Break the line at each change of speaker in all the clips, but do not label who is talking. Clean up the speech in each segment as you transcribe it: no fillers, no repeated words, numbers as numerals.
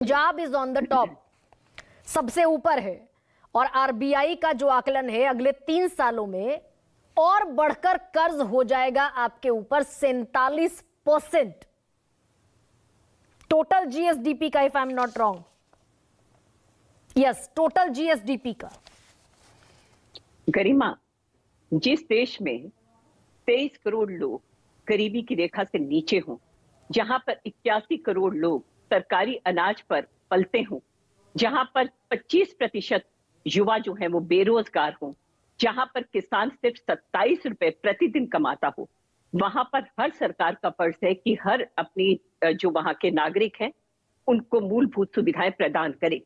Punjab is on the top, सबसे ऊपर है। और आरबीआई का जो आकलन है अगले 3 सालों में और बढ़कर कर्ज हो जाएगा आपके ऊपर 47% टोटल जीएसडीपी का, if I am not wrong. Yes, total GSDP का।
गरिमा, जिस देश में 23 करोड़ लोग गरीबी की रेखा से नीचे हों, जहां पर 81 करोड़ लोग सरकारी अनाज पर पलते हों, जहां पर 25% युवा जो है वो बेरोजगार हों, जहां पर किसान सिर्फ 27 रुपए प्रतिदिन कमाता हो, वहां पर हर सरकार का फर्ज है कि हर अपनी जो वहां के नागरिक हैं उनको मूलभूत सुविधाएं प्रदान करे।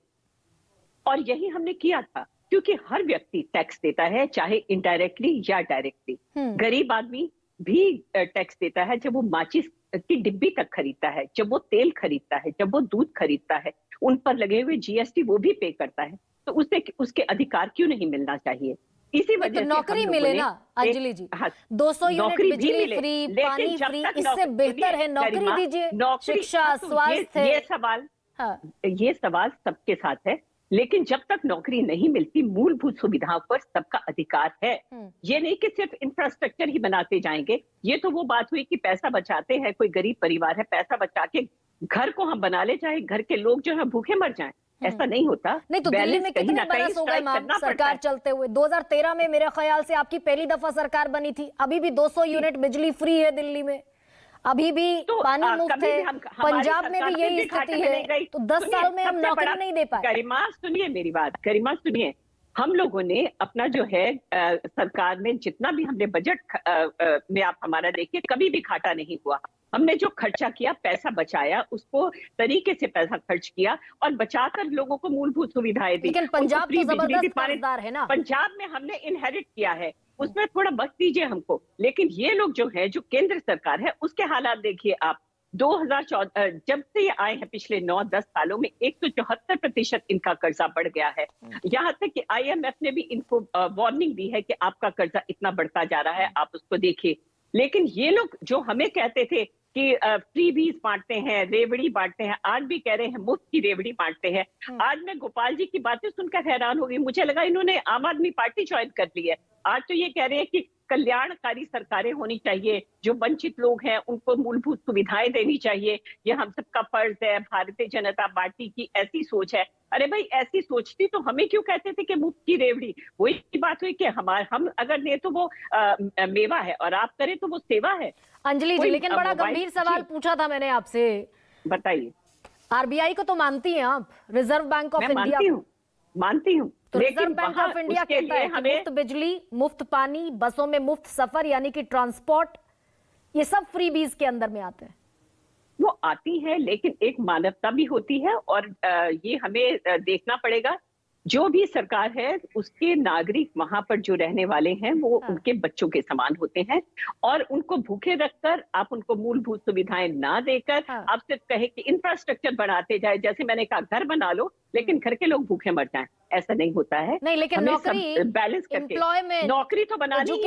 और यही हमने किया था, क्योंकि हर व्यक्ति टैक्स देता है, चाहे इनडायरेक्टली या डायरेक्टली। गरीब आदमी भी टैक्स देता है जब वो माचिस की डिब्बी तक खरीदता है, जब वो तेल खरीदता है, जब वो दूध खरीदता है, उन पर लगे हुए जीएसटी वो भी पे करता है। तो उसे उसके अधिकार क्यों नहीं मिलना चाहिए? इसी वजह से
नौकरी मिले ना अंजलि जी, 200 यूनिट बिजली फ्री, पानी फ्री, इससे बेहतर है नौकरी दीजिए। शिक्षा, स्वास्थ्य,
ये सवाल सबके साथ है, लेकिन जब तक नौकरी नहीं मिलती, मूलभूत सुविधाओं पर सबका अधिकार है। ये नहीं कि सिर्फ इंफ्रास्ट्रक्चर ही बनाते जाएंगे। ये तो वो बात हुई कि पैसा बचाते हैं, कोई गरीब परिवार है, पैसा बचा के घर को हम बना ले, चाहे घर के लोग जो है भूखे मर जाएं। ऐसा नहीं होता।
नहीं तो दिल्ली में कितने बरस हो गए मैम सरकार चलते हुए? 2013 में मेरे ख्याल से आपकी पहली दफा सरकार बनी थी। अभी भी 200 यूनिट बिजली फ्री है दिल्ली में, अभी भी पानी मुफ्त है। पंजाब में भी यही स्थिति है। तो 10 साल में हम नौकरी नहीं दे पाए।
गरिमा सुनिए मेरी बात, गरिमा सुनिए। हम लोगों ने अपना जो है सरकार में जितना भी हमने बजट में आप हमारा देखिए, कभी भी घाटा नहीं हुआ। हमने जो खर्चा किया, पैसा बचाया, उसको तरीके से पैसा खर्च किया और बचाकर लोगों को मूलभूत सुविधाएं दी।
लेकिन पंजाब तो जबरदस्त कर्जदार है ना।
पंजाब में हमने इनहेरिट किया है, उसमें थोड़ा वक्त दीजिए हमको। लेकिन ये लोग जो है, जो केंद्र सरकार है, उसके हालात देखिए आप। 2014 जब से ये आए हैं, पिछले 9-10 सालों में 174% इनका कर्जा बढ़ गया है। यहाँ तक कि आईएमएफ ने भी इनको वार्निंग दी है कि आपका कर्जा इतना बढ़ता जा रहा है, आप उसको देखिए। लेकिन ये लोग जो हमें कहते थे कि फ्री बीज बांटते हैं, रेवड़ी बांटते हैं, आज भी कह रहे हैं मुफ्त की रेवड़ी बांटते हैं। आज मैं गोपाल जी की बातें सुनकर हैरान हो गई। मुझे लगा इन्होंने आम आदमी पार्टी ज्वाइन कर ली है। आज तो ये कह रहे हैं कि कल्याणकारी सरकारें होनी चाहिए, जो वंचित लोग हैं उनको मूलभूत सुविधाएं देनी चाहिए, ये हम सबका फर्ज है। भारतीय जनता पार्टी की ऐसी सोच है। अरे भाई, ऐसी सोचती तो हमें क्यों कहते थे कि मुफ्त की रेवड़ी? वही बात हुई कि हम अगर दे तो वो मेवा है और आप करें तो वो सेवा है।
अंजलि जी, लेकिन बड़ा गंभीर सवाल पूछा था मैंने आपसे।
बताइए।
आरबीआई को तो मानती हैं आप, रिजर्व बैंक ऑफ इंडिया?
मानती हूँ।
तो रिजर्व बैंक ऑफ इंडिया कहता है कि मुफ्त बिजली, मुफ्त पानी, बसों में मुफ्त सफर यानी कि ट्रांसपोर्ट, ये सब फ्री बीज के अंदर में आते हैं।
वो आती है, लेकिन एक मानवता भी होती है और ये हमें देखना पड़ेगा। जो भी सरकार है, उसके नागरिक वहां पर जो रहने वाले हैं वो उनके बच्चों के समान होते हैं। और उनको भूखे रखकर आप उनको मूलभूत सुविधाएं ना देकर आप सिर्फ कहे कि इंफ्रास्ट्रक्चर बढ़ाते जाए, जैसे मैंने कहा घर बना लो लेकिन घर के लोग भूखे मर जाएं, ऐसा नहीं होता है।
नहीं, लेकिन नौकरी,
बैलेंस करके नौकरी तो बनानी